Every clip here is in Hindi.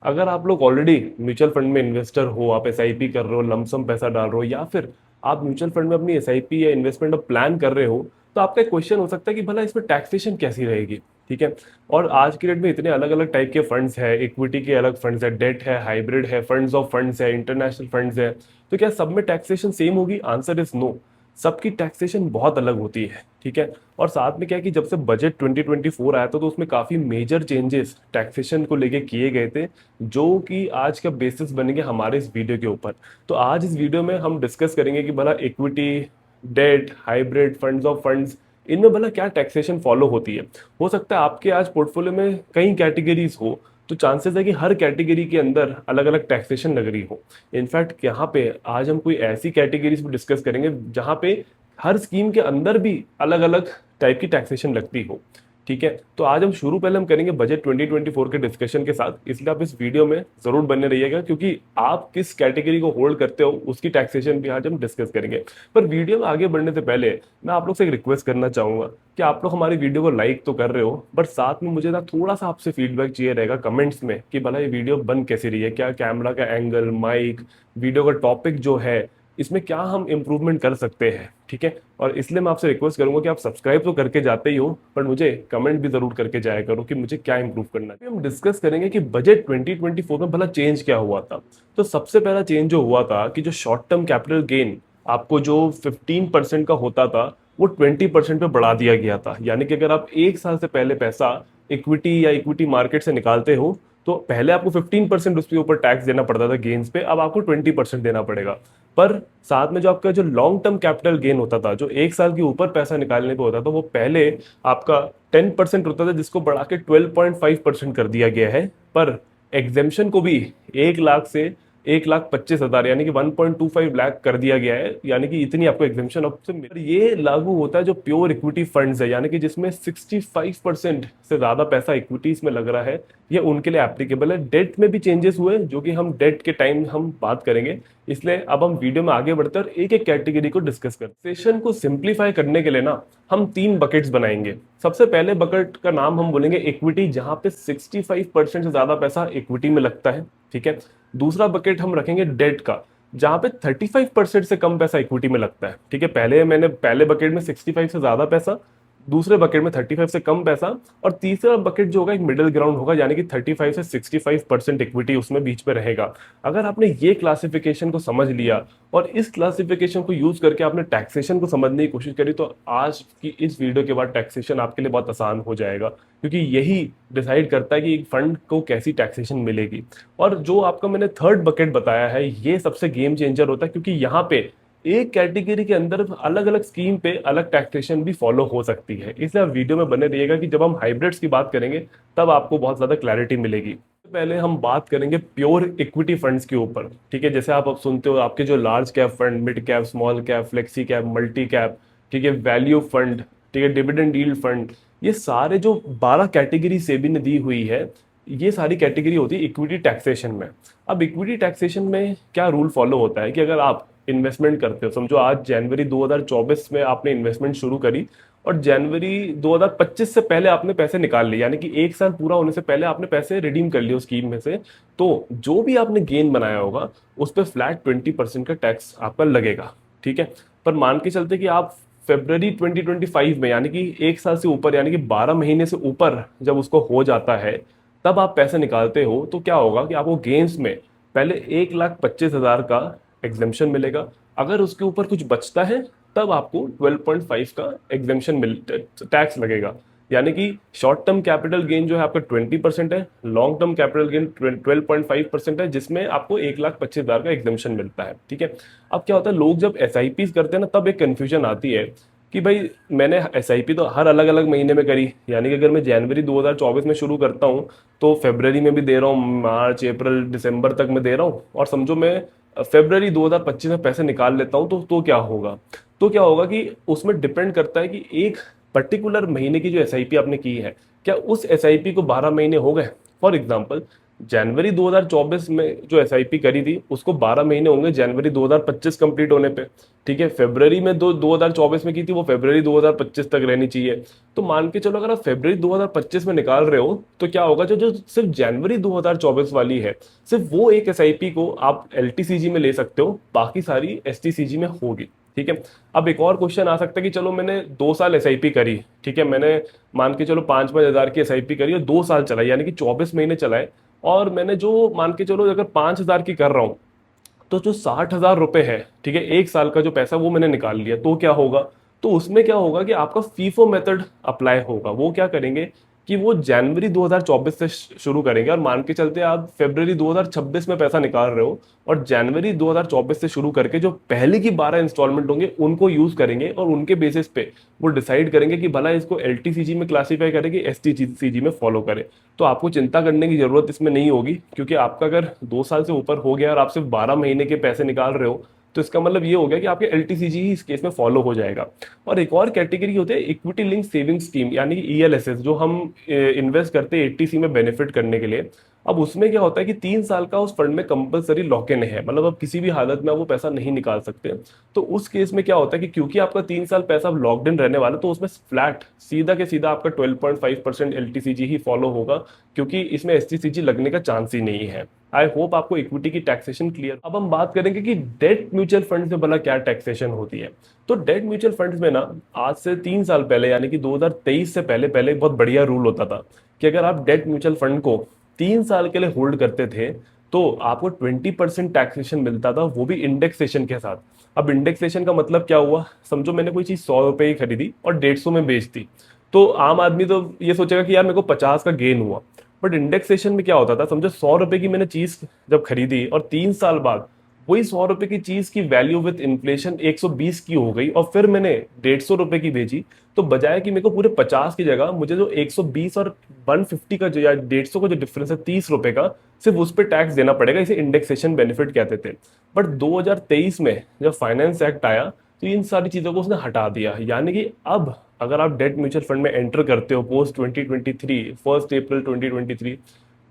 अगर आप लोग ऑलरेडी म्यूचुअल फंड में इन्वेस्टर हो, आप एसआईपी कर रहे हो, लमसम पैसा डाल रहे हो, या फिर आप म्यूचुअल फंड में अपनी एसआईपी या इन्वेस्टमेंट प्लान कर रहे हो, तो आपका एक क्वेश्चन हो सकता है कि भला इसमें टैक्सेशन कैसी रहेगी। ठीक है। और आज की डेट में इतने अलग अलग टाइप के फंड्स है, इक्विटी के अलग फंड्स है, डेट है, हाइब्रिड है, फंड्स ऑफ फंड्स है, इंटरनेशनल फंड्स है। तो क्या सब में टैक्सेशन सेम होगी? Answer is no. सबकी टैक्सेशन बहुत अलग होती है। ठीक है। और साथ में क्या है कि जब से बजट 2024 आया था तो उसमें काफी मेजर चेंजेस टैक्सेशन को लेके किए गए थे, जो कि आज का बेसिस बनेंगे हमारे इस वीडियो के ऊपर। तो आज इस वीडियो में हम डिस्कस करेंगे कि भला equity, debt, hybrid, funds of funds, इनमें भला क्या टैक्सेशन फॉलो होती है। हो सकता है आपके आज पोर्टफोलियो में कई कैटेगरीज हो, तो चांसेस है कि हर कैटेगरी के अंदर अलग अलग टैक्सेशन लग रही हो। इनफैक्ट यहाँ पे आज हम कोई ऐसी कैटेगरीज पे डिस्कस करेंगे जहाँ पे हर स्कीम के अंदर भी अलग अलग टाइप की टैक्सेशन लगती हो। ठीक है। तो आज हम शुरू पहले हम करेंगे बजट 2024 के डिस्कशन के साथ, इसलिए आप इस वीडियो में जरूर बने रहिएगा, क्योंकि आप किस कैटेगरी को होल्ड करते हो उसकी टैक्सेशन भी आज हम डिस्कस करेंगे। पर वीडियो में आगे बढ़ने से पहले मैं आप लोग से एक रिक्वेस्ट करना चाहूंगा कि आप लोग हमारी वीडियो को लाइक तो कर रहे हो, बट साथ में मुझे ना थोड़ा सा आपसे फीडबैक चाहिए रहेगा कमेंट्स में कि भला ये वीडियो बन कैसी रही है, क्या कैमरा का एंगल, माइक, वीडियो का टॉपिक जो है, इसमें क्या हम इम्प्रूवमेंट कर सकते हैं। ठीक है। और इसलिए मैं आपसे रिक्वेस्ट करूंगा कि आप सब्सक्राइब तो करके जाते ही हो, पर मुझे कमेंट भी जरूर करके जाया करो कि मुझे क्या इंप्रूव करना है। अभी हम डिस्कस करेंगे कि बजट 2024 में भला चेंज क्या हुआ था। तो सबसे पहला चेंज जो हुआ था कि जो शॉर्ट टर्म कैपिटल गेन आपको जो 15% का होता था, वो 20% पे बढ़ा दिया गया था। यानी कि अगर आप एक साल से पहले पैसा इक्विटी या इक्विटी मार्केट से निकालते हो, तो पहले आपको 15% उसके ऊपर टैक्स देना पड़ता था गेन्स पे, अब आपको 20% देना पड़ेगा। पर साथ में जो आपका जो लॉन्ग टर्म कैपिटल गेन होता था, जो एक साल के ऊपर पैसा निकालने पे होता था, वो पहले आपका 10% होता था, जिसको बढ़ा के 12.5% कर दिया गया है। पर एग्जेम्पशन को भी 1 लाख से 1,25,000 यानी कि 1.25 लाख कर दिया गया है। यानी कि इतनी आपको एग्जेम्पशन अब से ये लागू होता है जो प्योर इक्विटी फंड्स है, यानी कि जिसमें 65% से ज्यादा पैसा इक्विटीज में लग रहा है, ये उनके लिए एप्लीकेबल है। डेट में भी चेंजेस हुए, जो कि हम डेट के टाइम हम बात करेंगे। इसलिए अब हम वीडियो में आगे बढ़ते हैं और एक एक कैटेगरी को डिस्कस करते हैं। सेशन को सिंप्लीफाई करने के लिए ना हम 3 बकेट्स बनाएंगे। सबसे पहले बकेट का नाम हम बोलेंगे इक्विटी, जहां पे 65% से ज्यादा पैसा इक्विटी में लगता है। ठीक है। दूसरा बकेट हम रखेंगे डेट का, जहां पे 35% से कम पैसा इक्विटी में लगता है। ठीक है। पहले बकेट में 65 से ज्यादा पैसा, दूसरे बकेट में 35 से कम पैसा, और तीसरा बकेट जो होगा एक मिडिल ग्राउंड होगा, यानी कि 35 से 65% इक्विटी उसमें बीच में रहेगा। अगर आपने ये क्लासिफिकेशन को समझ लिया और इस क्लासिफिकेशन को यूज करके आपने टैक्सेशन को समझने की कोशिश करी, तो आज की इस वीडियो के बाद टैक्सेशन आपके लिए बहुत आसान हो जाएगा, क्योंकि यही डिसाइड करता है कि एक फंड को कैसी टैक्सेशन मिलेगी। और जो आपका मैंने थर्ड बकेट बताया है, ये सबसे गेम चेंजर होता है, क्योंकि यहाँ पे एक कैटेगरी के अंदर अलग अलग स्कीम पे अलग टैक्सेशन भी फॉलो हो सकती है। इसलिए आप वीडियो में बने रहिएगा कि जब हम हाइब्रिड्स की बात करेंगे तब आपको बहुत ज्यादा क्लैरिटी मिलेगी। पहले हम बात करेंगे प्योर इक्विटी फंड्स के ऊपर। ठीक है। जैसे आप अब सुनते हो आपके जो large cap fund, mid cap, small cap, flexi cap, multi cap, ठीक है, वैल्यू फंड, ठीक है, डिविडेंड यील्ड फंड, ये सारे जो 12 कैटेगरी सेबी ने दी हुई है, ये सारी कैटेगरी होती है इक्विटी टैक्सेशन में। अब इक्विटी टैक्सेशन में क्या रूल फॉलो होता है कि अगर आप इन्वेस्टमेंट करते हो, समझो आज जनवरी 2024 में आपने इन्वेस्टमेंट शुरू करी और जनवरी 2025 से पहले आपने पैसे निकाल लिए, यानी कि एक साल पूरा होने से पहले आपने पैसे रिडीम कर लिए उस स्कीम में से, तो जो भी आपने गेन बनाया होगा उस पर फ्लैट 20% का टैक्स आपका लगेगा। ठीक है। पर मान के चलते कि आप फेब्रवरी 2025 में, यानी कि एक साल से ऊपर, यानी कि 12 महीने से ऊपर जब उसको हो जाता है, तब आप पैसे निकालते हो, तो क्या होगा कि आपको गेन्स में पहले 1,25,000 का एग्जेम्पशन मिलेगा। अगर उसके ऊपर कुछ बचता है तब आपको 12.5 का एग्जेम्पशन मिल टैक्स लगेगा। यानी कि शॉर्ट टर्म कैपिटल गेन जो है आपका 20% है, लॉन्ग टर्म कैपिटल गेन 12.5% है, जिसमें आपको 1,25,000 का एग्जेम्पशन मिलता है। ठीक है। अब क्या होता है, लोग जब एसआईपी करते हैं ना, तब एक कंफ्यूजन आती है कि भाई मैंने एसआईपी तो हर अलग अलग महीने में करी, यानी कि अगर मैं जनवरी 2024 में शुरू करता हूँ तो फरवरी में भी दे रहा हूँ, मार्च, अप्रैल, दिसंबर तक में दे रहा हूँ, और समझो मैं फरवरी 2025 में पैसे निकाल लेता हूँ, तो क्या होगा? तो क्या होगा कि उसमें डिपेंड करता है कि एक पर्टिकुलर महीने की जो एसआईपी आपने की है, क्या उस एसआईपी को 12 महीने हो गए। फॉर एग्जाम्पल जनवरी 2024 में जो एसआईपी करी थी उसको 12 महीने होंगे जनवरी 2025 कंप्लीट होने पे। ठीक है, फरवरी में 2024 में की थी वो फरवरी 2025 तक रहनी चाहिए। तो मान के चलो अगर आप फरवरी 2025 में निकाल रहे हो तो क्या होगा, जो जो सिर्फ जनवरी 2024 वाली है, सिर्फ वो एक एसआईपी को आप एलटीसीजी में ले सकते हो, बाकी सारी एसटीसीजी में होगी। ठीक है। अब एक और क्वेश्चन आ सकता है कि चलो मैंने 2 साल एसआईपी करी, ठीक है, मैंने मान के चलो 5-5 हज़ार की एसआईपी करी और 2 साल चलाई, यानी कि 24 महीने चलाए, और मैंने जो मान के चलो अगर 5 हज़ार की कर रहा हूँ, तो जो 60 हज़ार रुपए है, ठीक है, 1 साल का जो पैसा वो मैंने निकाल लिया, तो क्या होगा, तो उसमें क्या होगा कि आपका फीफो मेथड अप्लाई होगा। वो क्या करेंगे कि वो जनवरी 2024 से शुरू करेंगे, और मान के चलते आप फरवरी 2026 में पैसा निकाल रहे हो, और जनवरी 2024 से शुरू करके जो पहले की 12 इंस्टॉलमेंट होंगे उनको यूज करेंगे, और उनके बेसिस पे वो डिसाइड करेंगे कि भला इसको एलटीसीजी में क्लासीफाई करें कि एसटीसीजी में फॉलो करें। तो आपको चिंता करने की जरूरत इसमें नहीं होगी, क्योंकि आपका अगर 2 साल से ऊपर हो गया और आप सिर्फ 12 महीने के पैसे निकाल रहे हो, तो इसका मतलब ये हो गया कि आपके एलटीसीजी ही इस केस में फॉलो हो जाएगा। और एक और कैटेगरी होती है इक्विटी लिंक सेविंग स्कीम, यानी कि ईएलएसएस, जो हम इन्वेस्ट करते हैं एटीसी में बेनिफिट करने के लिए। अब उसमें क्या होता है कि 3 साल का उस फंड में कंपलसरी लॉक इन है, मतलब अब किसी भी हालत में आप वो पैसा नहीं निकाल सकते। तो उस केस में क्या होता है कि क्योंकि आपका 3 साल पैसा लॉक्ड इन रहने वाला है, तो उसमें फ्लैट सीधा के सीधा आपका 12.5% एलटीसीजी ही फॉलो होगा, क्योंकि इसमें एसटीसीजी लगने का चांस ही नहीं है। आई होप आपको इक्विटी की टैक्सेशन क्लियर। अब हम बात करेंगे कि डेट म्यूचुअल फंड में भला क्या टैक्सेशन होती है। तो डेट म्यूचुअल फंड्स में ना, आज से 3 साल पहले यानी कि 2023 से पहले पहले एक बहुत बढ़िया रूल होता था कि अगर आप डेट म्यूचुअल फंड को 3 साल के लिए होल्ड करते थे तो आपको 20% टैक्सेशन मिलता था, वो भी इंडेक्सेशन के साथ। अब इंडेक्सेशन का मतलब क्या हुआ, समझो मैंने कोई चीज 100 रुपए की खरीदी और 150 में बेच दी, तो आम आदमी तो ये सोचेगा कि यार मेरे को 50 का गेन हुआ। बट इंडेक्सेशन में क्या होता था, समझो 100 रुपए की मैंने चीज जब खरीदी और 3 साल बाद वही 100 रुपए की चीज की वैल्यू विद इन्फ्लेशन 120 की हो गई, और फिर मैंने 150 रुपए की बेची, तो बजाय कि मेरे को पूरे 50 की जगह मुझे जो 120 और 150 का जो या 150 का जो डिफरेंस है 30 रुपए का, सिर्फ उस पर टैक्स देना पड़ेगा। इसे इंडेक्सेशन बेनिफिट कहते थे। बट 2023 में जब फाइनेंस एक्ट आया तो इन सारी चीजों को उसने हटा दिया, यानी कि अब अगर आप डेट म्यूचुअल फंड में एंटर करते हो पोस्ट 2023 1 अप्रैल 2023,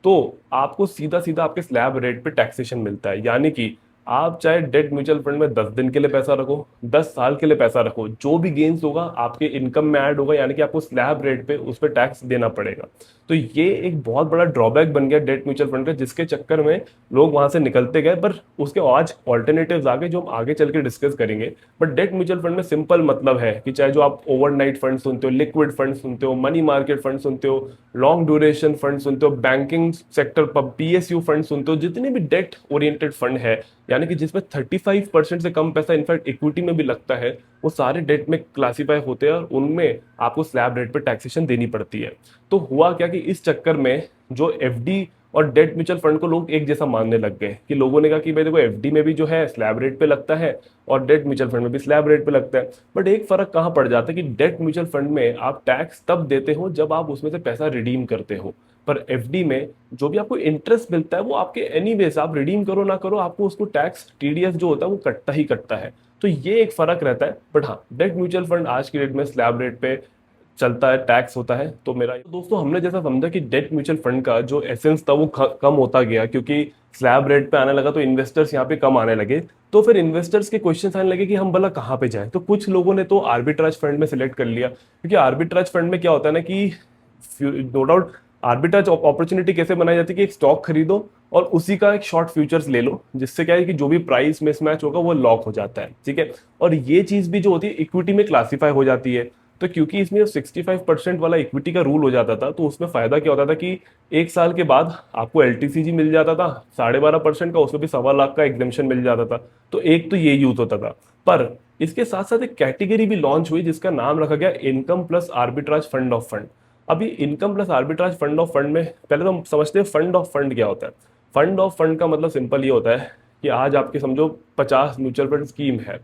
तो आपको सीधा सीधा आपके स्लैब रेट पे टैक्सेशन मिलता है। यानी कि आप चाहे डेट म्यूचुअल फंड में 10 दिन के लिए पैसा रखो, 10 साल के लिए पैसा रखो, जो भी गेन्स होगा आपके इनकम में ऐड होगा, यानी कि आपको स्लैब रेट पे उस पर टैक्स देना पड़ेगा। तो ये एक बहुत बड़ा ड्रॉबैक बन गया डेट म्यूचुअल फंड का, जिसके चक्कर में लोग वहां से निकलते गए। पर उसके आज ऑल्टरनेटिव्स आ गए जो हम आगे चल के डिस्कस करेंगे। बट डेट म्यूचुअल फंड में सिंपल मतलब है कि चाहे जो आप ओवरनाइट फंड सुनते हो, लिक्विड फंड सुनते हो, मनी मार्केट फंड सुनते हो, लॉन्ग ड्यूरेशन फंड सुनते हो, बैंकिंग सेक्टर पर पीएसयू फंड सुनते हो, जितने भी डेट ओरिएंटेड फंड है, यानी कि जिसमें 35% से कम पैसा इनफैक्ट इक्विटी में भी लगता है, वो सारे डेट में क्लासीफाई होते हैं और उनमें आपको स्लैब रेट पे टैक्सेशन देनी पड़ती है। तो हुआ क्या कि इस चक्कर में जो एफडी और डेट म्यूचुअल फंड को लोग एक जैसा मानने लग गए, कि लोगों ने कहा कि भाई देखो एफडी में भी जो है स्लैब रेट पे लगता है और डेट म्यूचुअल फंड में भी स्लैब रेट पे लगता है। बट एक फर्क कहाँ पड़ जाता है कि डेट म्यूचुअल फंड में आप टैक्स तब देते हो जब आप उसमें से पैसा रिडीम करते हो, पर एफडी में जो भी आपको इंटरेस्ट मिलता है वो आपके एनीवेज, आप रिडीम करो ना करो, आपको उसको टैक्स टीडीएस जो होता है वो कटता ही कटता है। तो ये एक फर्क रहता है। बट हाँ, डेट म्यूचुअल फंड आज की डेट में स्लैब रेट पे चलता है, टैक्स होता है। तो मेरा तो दोस्तों हमने जैसा समझा कि डेट म्यूचुअल फंड का जो एसेंस था वो कम होता गया, क्योंकि स्लैब रेट पे आने लगा तो इन्वेस्टर्स यहाँ पे कम आने लगे। तो फिर इन्वेस्टर्स के क्वेश्चन आने लगे कि हम भला कहाँ पे जाएं। तो कुछ लोगों ने तो आर्बिट्राज फंड में सिलेक्ट कर लिया, क्योंकि आर्बिट्राज फंड में क्या होता है ना कि नो डाउट आर्बिट्राज अपॉर्चुनिटी कैसे बनाई जाती है कि एक स्टॉक खरीदो और उसी का एक शॉर्ट फ्यूचर्स ले लो, जिससे क्या है कि जो भी प्राइस मिसमैच होगा वो लॉक हो जाता है। ठीक है, और ये चीज भी जो होती है इक्विटी में क्लासीफाई हो जाती है। तो क्योंकि इसमें 65% वाला इक्विटी का रूल हो जाता था, तो उसमें फायदा क्या होता था कि 1 साल के बाद आपको एलटीसीजी मिल जाता था 12.5% का, उसमें भी 1.25 लाख का एग्जेम्पशन मिल जाता था। तो एक तो ये यूज होता था। पर इसके साथ साथ एक कैटेगरी भी लॉन्च हुई जिसका नाम रखा गया income plus arbitrage fund of fund. अभी income plus arbitrage fund of fund में पहले तो हम समझते हैं फंड ऑफ फंड क्या होता है। फंड ऑफ फंड का मतलब सिंपल ये होता है कि आज आपके समझो 50 म्यूचुअल फंड स्कीम है।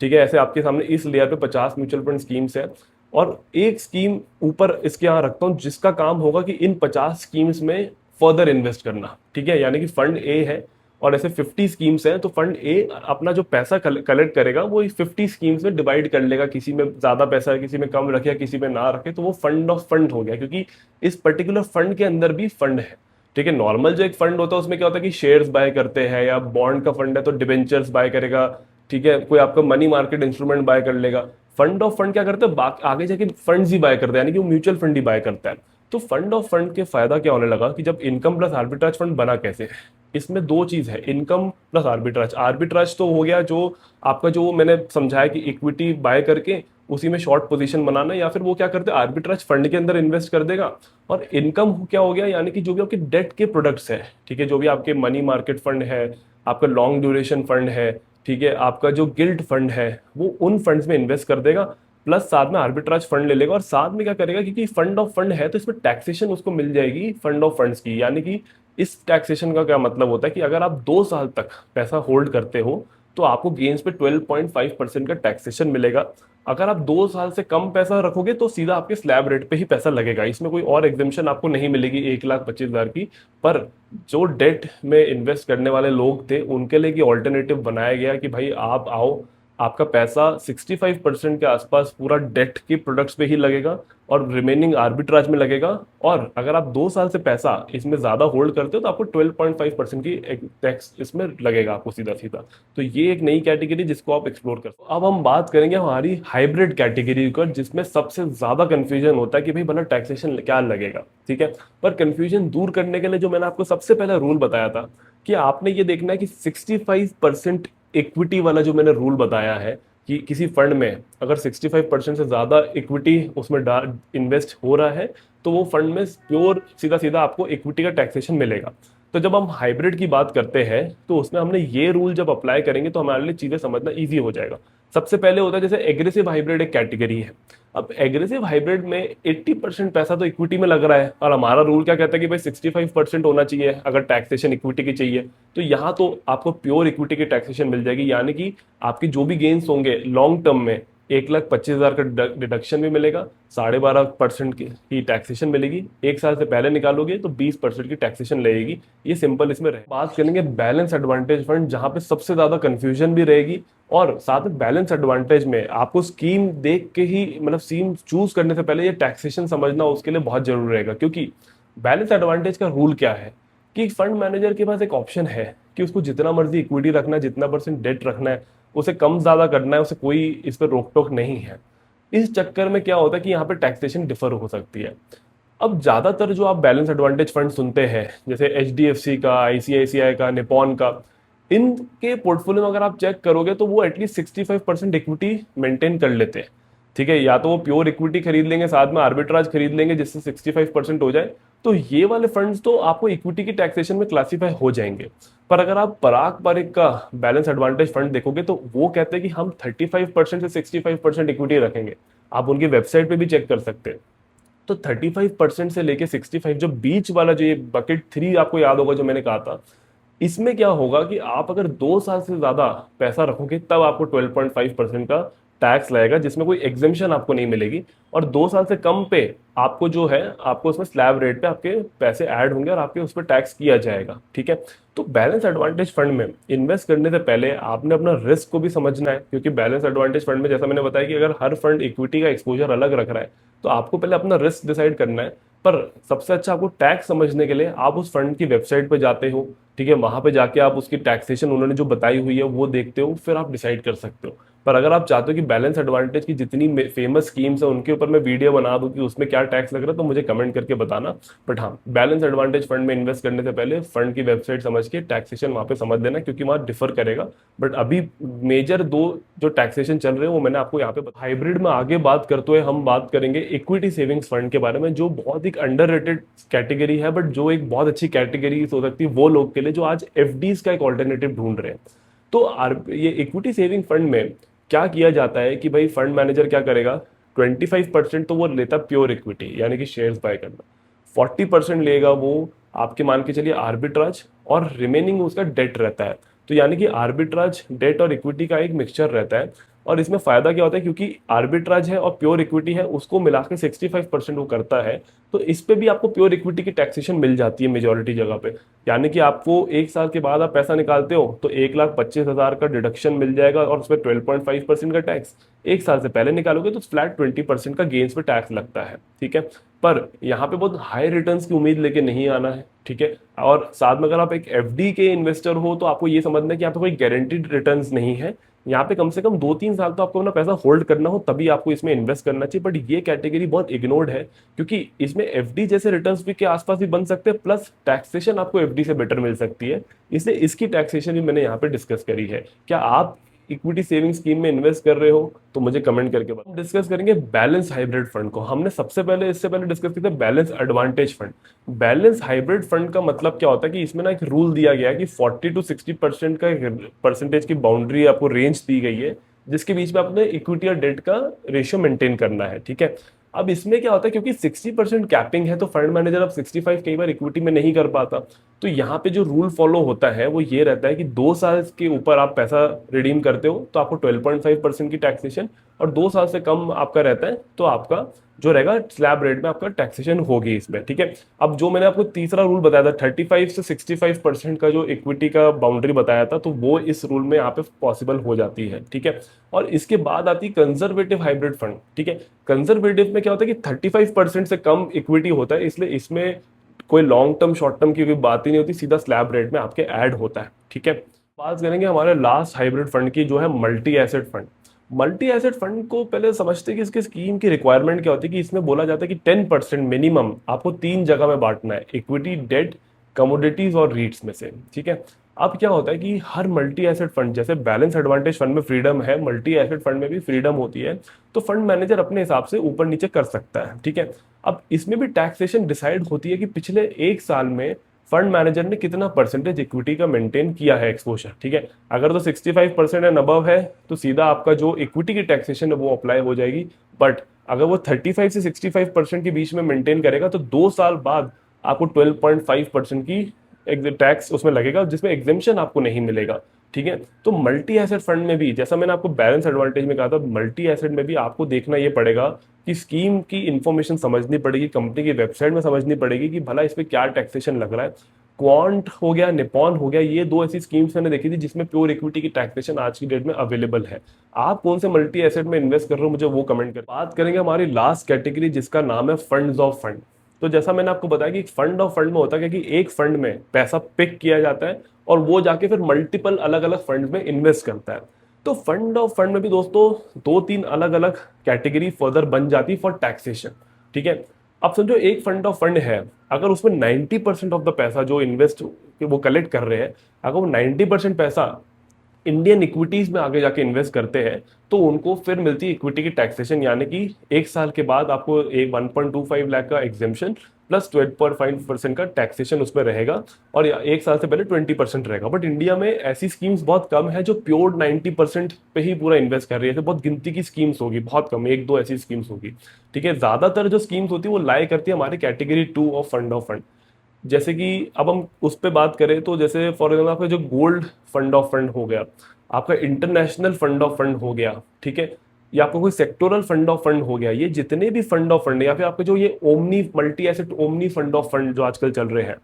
ठीक है, ऐसे आपके सामने इस लेयर पे 50 म्यूचुअल फंड स्कीम्स है, और एक स्कीम ऊपर इसके यहाँ रखता हूँ जिसका काम होगा कि इन 50 स्कीम्स में फर्दर इन्वेस्ट करना। ठीक है, यानी कि फंड ए है और ऐसे 50 स्कीम्स हैं, तो फंड ए अपना जो पैसा कलेक्ट करेगा वो 50 स्कीम्स में डिवाइड कर लेगा, किसी में ज्यादा पैसा है, किसी में कम रखे या किसी में ना रखे, तो वो फंड ऑफ फंड हो गया, क्योंकि इस पर्टिकुलर फंड के अंदर भी फंड है। ठीक है। नॉर्मल जो एक फंड होता है उसमें क्या होता है कि शेयर्स बाय करते हैं, या बॉन्ड का फंड है तो डिबेंचर्स बाय करेगा, ठीक है, कोई आपका मनी मार्केट इंस्ट्रूमेंट बाय कर लेगा। फंड ऑफ फंड क्या करते हैं, आगे जाके फंड्स ही बाय करते हैं, यानी कि वो म्यूचुअल फंड ही बाय करता है। तो फंड ऑफ फंड के फायदा क्या होने लगा कि जब इनकम प्लस आर्बिट्राज फंड बना कैसे, इसमें दो चीज है, इनकम प्लस आर्बिट्राज। आर्बिट्राज तो हो गया जो आपका, जो मैंने समझाया कि इक्विटी बाय करके उसी में शॉर्ट पोजीशन बनाना, या फिर वो क्या करते हैं आर्बिट्राज फंड के अंदर इन्वेस्ट कर देगा। और इनकम क्या हो गया, यानी कि जो भी आपके डेट के प्रोडक्ट्स है, ठीक है, जो भी आपके मनी मार्केट फंड है, आपका लॉन्ग ड्यूरेशन फंड है, ठीक है, आपका जो गिल्ड फंड है, वो उन फंड्स में इन्वेस्ट कर देगा, प्लस साथ में आर्बिट्राज फंड ले लेगा। और साथ में क्या करेगा, क्योंकि फंड ऑफ फंड है तो इसमें टैक्सेशन उसको मिल जाएगी फंड ऑफ फंड्स की। यानी कि इस टैक्सेशन का क्या मतलब होता है कि अगर आप 2 साल तक पैसा होल्ड करते हो तो आपको गेन्स पे 12.5% का टैक्सेशन मिलेगा। अगर आप 2 साल से कम पैसा रखोगे तो सीधा आपके स्लैब रेट पे ही पैसा लगेगा, इसमें कोई और एग्जेम्पशन आपको नहीं मिलेगी 1,25,000 की। पर जो डेट में इन्वेस्ट करने वाले लोग थे उनके लिए ऑल्टरनेटिव बनाया गया कि भाई आप आओ, आपका पैसा 65% के आसपास पूरा डेट के प्रोडक्ट्स पे ही लगेगा और रिमेनिंग आर्बिट्राज में लगेगा। और अगर आप 2 साल से पैसा इसमें ज्यादा होल्ड करते हो तो आपको 12.5% की टैक्स इसमें लगेगा आपको सीधा सीधा। तो ये एक नई कैटेगरी जिसको आप एक्सप्लोर कर। अब हम बात करेंगे हमारी हाइब्रिड कैटेगरी का, जिसमें सबसे ज्यादा कंफ्यूजन होता है कि भाई भला टैक्सेशन क्या लगेगा, ठीक है। पर कंफ्यूजन दूर करने के लिए जो मैंने आपको सबसे पहले रूल बताया था कि आपने ये देखना है कि 65% इक्विटी वाला जो मैंने रूल बताया है कि किसी फंड में अगर 65% से ज्यादा इक्विटी उसमें इन्वेस्ट हो रहा है तो वो फंड में प्योर सीधा सीधा आपको इक्विटी का टैक्सेशन मिलेगा। तो जब हम हाइब्रिड की बात करते हैं तो उसमें हमने ये रूल जब अप्लाई करेंगे तो हमारे लिए चीजें समझना इजी हो जाएगा। सबसे पहले होता है जैसे एग्रेसिव हाइब्रिड एक कैटेगरी है। अब एग्रेसिव हाइब्रिड में 80% पैसा तो इक्विटी में लग रहा है और हमारा रूल क्या कहता है कि भाई 65% होना चाहिए अगर टैक्सेशन इक्विटी की चाहिए। तो यहाँ तो आपको प्योर इक्विटी की टैक्सेशन मिल जाएगी, यानी कि आपकी जो भी गेन्स होंगे लॉन्ग टर्म में 1,25,000 का डिडक्शन भी मिलेगा, 12.5% की टैक्सेशन मिलेगी। 1 साल से पहले निकालोगे तो 20% की टैक्सेशन लगेगी। ये सिंपल इसमें रहे। बात करेंगे बैलेंस एडवांटेज फंड, जहां पे सबसे ज्यादा कंफ्यूजन भी रहेगी और साथ में बैलेंस एडवांटेज में आपको स्कीम देख के ही, मतलब स्कीम चूज करने से पहले ये टैक्सेशन समझना उसके लिए बहुत जरूरी रहेगा। क्योंकि बैलेंस एडवांटेज का रूल क्या है कि फंड मैनेजर के पास एक ऑप्शन है कि उसको जितना मर्जी इक्विटी रखना है, जितना परसेंट डेट रखना है, उसे कम ज्यादा करना है, उसे कोई इस पर रोक टोक नहीं है। इस चक्कर में क्या होता है कि यहाँ पे टैक्सेशन डिफर हो सकती है। अब ज्यादातर जो आप बैलेंस एडवांटेज फंड सुनते हैं जैसे एचडीएफसी का, आईसीआईसीआई का, निपॉन का, इनके पोर्टफोलियो में अगर आप चेक करोगे तो वो एटलीस्ट 65% इक्विटी मेंटेन कर लेते हैं, ठीक है। या तो वो प्योर इक्विटी खरीद लेंगे, साथ में आर्बिट्राज खरीद लेंगे जिससे 65% हो जाए। तो ये वाले फंड्स तो आपको इक्विटी की टैक्सेशन में क्लासीफाई हो जाएंगे। पर अगर आप पराग पारिक का बैलेंस एडवांटेज फंड देखोगे तो वो कहते हैं कि हम 35% से 65% इक्विटी रखेंगे। आप उनकी वेबसाइट पे भी चेक कर सकते हैं। तो 35% से लेके 65, जो बीच वाला, जो ये बकेट 3 आपको याद होगा जो मैंने कहा था, इसमें क्या होगा कि आप अगर 2 साल से ज्यादा पैसा रखोगे तब आपको 12.5% का टैक्स लगेगा, जिसमें कोई एग्जेम्पशन आपको नहीं मिलेगी। और 2 साल से कम पे आपको जो है, आपको उसमें स्लैब रेट पे आपके पैसे ऐड होंगे और आपके उस पर टैक्स किया जाएगा, ठीक है। तो बैलेंस एडवांटेज फंड में इन्वेस्ट करने से पहले आपने अपना रिस्क को भी समझना है, क्योंकि बैलेंस एडवांटेज फंड में जैसा मैंने बताया कि अगर हर फंड इक्विटी का एक्सपोजर अलग रख रहा है तो आपको पहले अपना रिस्क डिसाइड करना है। पर सबसे अच्छा आपको टैक्स समझने के लिए आप उस फंड की वेबसाइट पे जाते हो, ठीक है, वहां पे जाके आप उसकी टैक्सेशन उन्होंने जो बताई हुई है वो देखते हो, फिर आप डिसाइड कर सकते हो। पर अगर आप चाहते हो कि बैलेंस एडवांटेज की जितनी फेमस स्कीम्स है उनके ऊपर मैं वीडियो बना दूं कि उसमें क्या टैक्स लग रहा है, तो मुझे कमेंट करके बताना। बट हाँ, बैलेंस एडवांटेज फंड में इन्वेस्ट करने से पहले फंड की वेबसाइट समझ के टैक्सेशन वहां पे समझ लेना, क्योंकि वहां डिफर करेगा। बट अभी मेजर दो जो टैक्सेशन चल रहे हैं वो मैंने आपको यहाँ पे हाइब्रिड में आगे बात करते हुए हम बात करेंगे इक्विटी सेविंग्स फंड के बारे में, जो बहुत एक अंडररेटेड कैटेगरी है, बट जो एक बहुत अच्छी कैटेगरी हो सकती है वो लोग के लिए जो आज एफडीज का एक ऑल्टरनेटिव ढूंढ रहे हैं। तो ये इक्विटी सेविंग फंड में क्या किया जाता है कि भाई फंड मैनेजर क्या करेगा, 25% तो वो लेता प्योर इक्विटी यानी कि शेयर्स बाय करना, 40% लेगा वो आपके मान के चलिए आर्बिट्राज, और रिमेनिंग उसका डेट रहता है। तो यानी कि आर्बिट्राज, डेट और इक्विटी का एक मिक्सचर रहता है। और इसमें फायदा क्या होता है, क्योंकि आर्बिट्राज है और प्योर इक्विटी है, उसको मिला के 65% वो करता है, तो इस पे भी आपको प्योर इक्विटी की टैक्सेशन मिल जाती है मेजोरिटी जगह पे। यानी कि आपको एक साल के बाद आप पैसा निकालते हो तो 1,25,000 का डिडक्शन मिल जाएगा और उसमें 12.5% का टैक्स। एक साल से पहले निकालोगे तो फ्लैट 20% का गेन्स पे टैक्स लगता है, ठीक है। पर यहाँ पे बहुत हाई रिटर्न्स की उम्मीद लेके नहीं आना है, ठीक है। और साथ में अगर आप एक एफडी के इन्वेस्टर हो तो आपको ये समझना है कि यहाँ पे कोई गारंटीड रिटर्न्स नहीं है। यहाँ पे कम से कम 2-3 साल तो आपको अपना पैसा होल्ड करना हो तभी आपको इसमें इन्वेस्ट करना चाहिए। बट ये कैटेगरी बहुत इग्नोर्ड है, क्योंकि इसमें एफडी जैसे रिटर्न्स भी के आसपास भी बन सकते हैं, प्लस टैक्सेशन आपको एफडी से बेटर मिल सकती है। इसलिए इसकी टैक्सेशन भी मैंने यहाँ पे डिस्कस करी है। क्या आप इक्विटी सेविंग स्कीम में इन्वेस्ट कर रहे हो तो मुझे कमेंट करके बताओ। डिस्कस करेंगे बैलेंस हाइब्रिड फंड को। हमने सबसे पहले इससे पहले डिस्कस किया था balance advantage fund. Balance hybrid fund का मतलब क्या होता है कि इसमें ना एक रूल दिया गया है कि 40 to 60% का परसेंटेज की बाउंड्री आपको रेंज दी गई है, जिसके बीच में आपने इक्विटी और डेट का रेशियो मेंटेन करना है, ठीक है। अब इसमें क्या होता है, क्योंकि 60% कैपिंग है तो फंड मैनेजर अब 65 कई बार इक्विटी में नहीं कर पाता। तो यहाँ पे जो रूल फॉलो होता है वो ये रहता है कि 2 साल के ऊपर आप पैसा रिडीम करते हो तो आपको 12.5% की टैक्सेशन, और 2 साल से कम आपका रहता है तो आपका जो रहेगा स्लैब रेट में आपका टैक्सेशन होगी इसमें, ठीक है। अब जो मैंने आपको तीसरा रूल बताया था 35 से 65% का जो इक्विटी का बाउंड्री बताया था, तो वो इस रूल में यहाँ पे पॉसिबल हो जाती है, ठीक है। और इसके बाद आती है कंजर्वेटिव हाइब्रिड फंड, ठीक है। कंजर्वेटिव में क्या होता है कि 35% से कम इक्विटी होता है, इसलिए इसमें कोई लॉन्ग टर्म शॉर्ट टर्म की कोई बात ही नहीं होती, सीधा स्लैब रेट में आपके ऐड होता है, ठीक है। बात करेंगे हमारे लास्ट हाइब्रिड फंड की, जो है multi asset fund. Multi asset fund को पहले समझते हैं कि इसके स्कीम की रिक्वायरमेंट क्या होती है। कि इसमें बोला जाता है कि 10% मिनिमम आपको 3 जगह में बांटना है, इक्विटी, डेट, कमोडिटीज और रीट्स में से, ठीक है। अब क्या होता है कि हर मल्टी एसेट फंड, जैसे बैलेंस एडवांटेज फंड में फ्रीडम है, मल्टी एसेट फंड में भी फ्रीडम होती है, तो फंड मैनेजर अपने हिसाब से ऊपर नीचे कर सकता है, ठीक है। अब इसमें भी टैक्सेशन डिसाइड होती है कि पिछले एक साल में फंड मैनेजर ने कितना परसेंटेज इक्विटी का मेंटेन किया है एक्सपोजर, ठीक है। अगर तो 65% एंड अबव है तो सीधा आपका जो इक्विटी की टैक्सेशन है वो अप्लाई हो जाएगी। बट अगर वो 35 से 65% के बीच में मेंटेन करेगा तो 2 साल बाद आपको 12.5% की टैक्स उसमें लगेगा, जिसमें एग्जेम्पशन आपको नहीं मिलेगा, ठीक है। तो मल्टी एसेट फंड में भी, जैसा मैंने आपको बैलेंस एडवांटेज में कहा था, मल्टी एसेट में भी आपको देखना ये पड़ेगा कि स्कीम की इंफॉर्मेशन समझनी पड़ेगी, कंपनी की वेबसाइट में समझनी पड़ेगी कि भला इस पे क्या टैक्सेशन लग रहा है। क्वांट हो गया, निपॉन हो गया, ये 2 ऐसी स्कीम्स मैंने देखी थी जिसमें प्योर इक्विटी की टैक्सेशन आज की डेट में अवेलेबल है। आप कौन से मल्टी एसेट में इन्वेस्ट कर रहे हो मुझे वो कमेंट कर। बात करेंगे हमारी लास्ट कैटेगरी जिसका नाम है फंड्स ऑफ फंड। तो जैसा मैंने आपको बताया कि फंड ऑफ फंड में होता है कि एक फंड में पैसा पिक किया जाता है और वो जाके फिर मल्टीपल अलग अलग फंड में इन्वेस्ट करता है। तो फंड ऑफ फंड में भी दोस्तों 2-3 अलग अलग कैटेगरी फर्दर बन जाती फॉर टैक्सेशन, ठीक है। अब समझो एक फंड ऑफ फंड है, अगर उसमें 90% ऑफ द पैसा जो इन्वेस्ट वो कलेक्ट कर रहे हैं, अगर वो 90% पैसा इंडियन इक्विटीज में आगे जाके इन्वेस्ट करते हैं तो उनको फिर मिलती है इक्विटी की टैक्सेशन, यानी कि एक साल के बाद आपको एक 1.25 लाख का एग्जेम्पशन प्लस 12.5% का टैक्सेशन उसमें रहेगा, और एक साल से पहले 20% रहेगा। बट इंडिया में ऐसी स्कीम्स बहुत कम है जो प्योर 90% पे ही पूरा इन्वेस्ट कर रही है, तो बहुत गिनती की स्कीम्स होगी, बहुत कम, 1-2 ऐसी स्कीम्स होगी, ठीक है। ज्यादातर जो स्कीम्स होती है वो लाई करती है हमारे कैटेगरी 2 ऑफ फंड। जैसे कि अब हम उस पर बात करें तो जैसे फॉर एग्जाम्पल आपका जो गोल्ड फंड ऑफ फंड हो गया, आपका इंटरनेशनल फंड ऑफ फंड हो गया, ठीक है, या आपका कोई सेक्टोरल फंड ऑफ फंड हो गया, ये जितने भी फंड ऑफ फंड या फिर आपके जो ये omni multi asset omni fund of fund जो आजकल चल रहे हैं,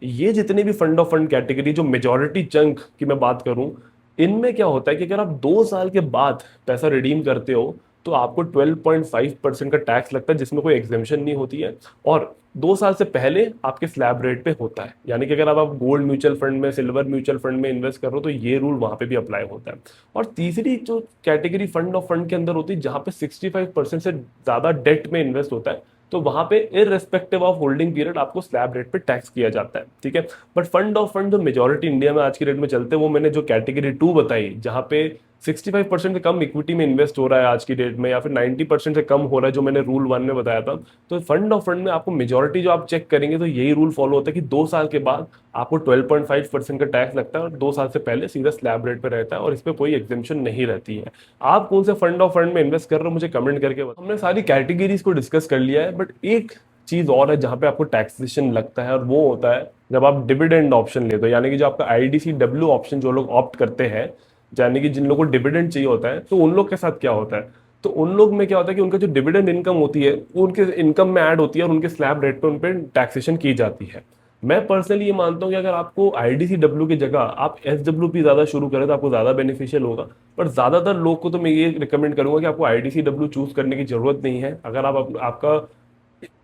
ये जितने भी फंड ऑफ फंड कैटेगरी जो मेजॉरिटी चंक की मैं बात करूं, इनमें क्या होता है कि अगर आप 2 साल के बाद पैसा रिडीम करते हो तो आपको 12.5% का टैक्स लगता है, जिसमें कोई एग्जेम्पशन नहीं होती है, और 2 साल से पहले आपके स्लैब रेट पे होता है। यानी कि अगर आप गोल्ड म्यूचुअल फंड में, सिल्वर म्यूचुअल फंड में इन्वेस्ट कर रहे हो तो ये रूल वहां पे भी अप्लाई होता है। और तीसरी जो कैटेगरी फंड ऑफ फंड के अंदर होती है जहां पे 65% से ज्यादा डेट में इन्वेस्ट होता है, तो वहां पे इररेस्पेक्टिव ऑफ होल्डिंग पीरियड आपको स्लैब रेट पे टैक्स किया जाता है, ठीक है। बट फंड ऑफ फंड जो मेजॉरिटी इंडिया में आज की डेट में चलते हैं वो मैंने जो कैटेगरी 2 बताई, जहां पे 65% से कम इक्विटी में इन्वेस्ट हो रहा है आज की डेट में, या फिर 90% से कम हो रहा है जो मैंने रूल 1 में बताया था। तो फंड ऑफ फंड में आपको मेजॉरिटी जो आप चेक करेंगे तो यही रूल फॉलो होता है कि 2 साल के बाद आपको 12.5% का टैक्स लगता है, और 2 साल से पहले सीधा स्लैब रेट पे रहता है और इस पर कोई एग्जेम्पशन नहीं रहती है। आप कौन से फंड ऑफ फंड में इन्वेस्ट कर रहे हो मुझे कमेंट करके बताओ। हमने सारी कैटेगरीज को डिस्कस कर लिया है, बट एक चीज और है जहां पे आपको टैक्सेशन लगता है, और वो होता है जब आप डिविडेंड ऑप्शन लेते हो, यानी कि जो आपका IDCW ऑप्शन जो लोग ऑप्ट करते हैं, यानी कि जिन लोगों को डिविडेंड चाहिए होता है, तो उन लोग के साथ क्या होता है, तो उन लोग में क्या होता है कि उनका जो डिविडेंड इनकम होती है वो उनके इनकम में ऐड होती है और उनके स्लैब रेट पे उन पर टैक्सेशन की जाती है। मैं पर्सनली ये मानता हूँ कि अगर आपको आईडीसीडब्ल्यू की जगह आप एसडब्ल्यूपी ज्यादा शुरू करें तो आपको ज्यादा बेनिफिशियल होगा। पर ज्यादातर लोग को तो मैं ये रिकमेंड करूंगा कि आपको आईडीसीडब्ल्यू चूज करने की जरूरत नहीं है। अगर आपका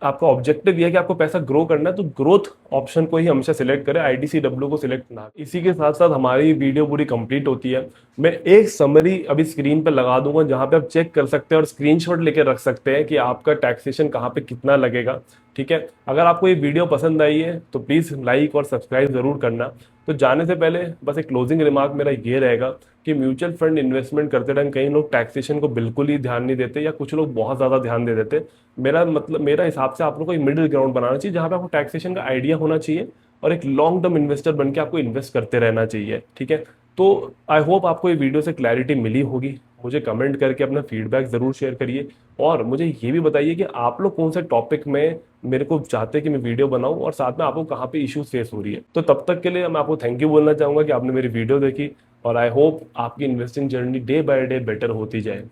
आपका ऑब्जेक्टिव ये है कि आपको पैसा ग्रो करना है, तो ग्रोथ ऑप्शन को ही हमेशा सिलेक्ट करें, आईडीसीडब्ल्यू को सिलेक्ट ना। इसी के साथ साथ हमारी वीडियो पूरी कंप्लीट होती है। मैं एक समरी अभी स्क्रीन पर लगा दूंगा जहां पे आप चेक कर सकते हैं और स्क्रीनशॉट लेके रख सकते हैं कि आपका टैक्सेशन कहाँ पे कितना लगेगा। ठीक है, अगर आपको ये वीडियो पसंद आई है तो प्लीज लाइक और सब्सक्राइब जरूर करना। तो जाने से पहले बस एक क्लोजिंग रिमार्क मेरा ये रहेगा कि म्यूचुअल फंड इन्वेस्टमेंट करते टाइम कई लोग टैक्सेशन को बिल्कुल ही ध्यान नहीं देते या कुछ लोग बहुत ज्यादा ध्यान दे देते। मेरा हिसाब से आप लोग को एक मिडिल ग्राउंड बनाना चाहिए जहां पे आपको टैक्सेशन का आइडिया होना चाहिए और एक लॉन्ग टर्म इन्वेस्टर बन के आपको इन्वेस्ट करते रहना चाहिए। ठीक है, तो आई होप आपको ये वीडियो से क्लैरिटी मिली होगी। मुझे कमेंट करके अपना फीडबैक जरूर शेयर करिए और मुझे ये भी बताइए कि आप लोग कौन से टॉपिक में मेरे को चाहते हैं कि मैं वीडियो बनाऊं और साथ में आपको कहाँ पे इश्यूज फेस हो रही है। तो तब तक के लिए मैं आपको थैंक यू बोलना चाहूंगा कि आपने मेरी वीडियो देखी और आई होप आपकी investing journey day by day better होती जाए।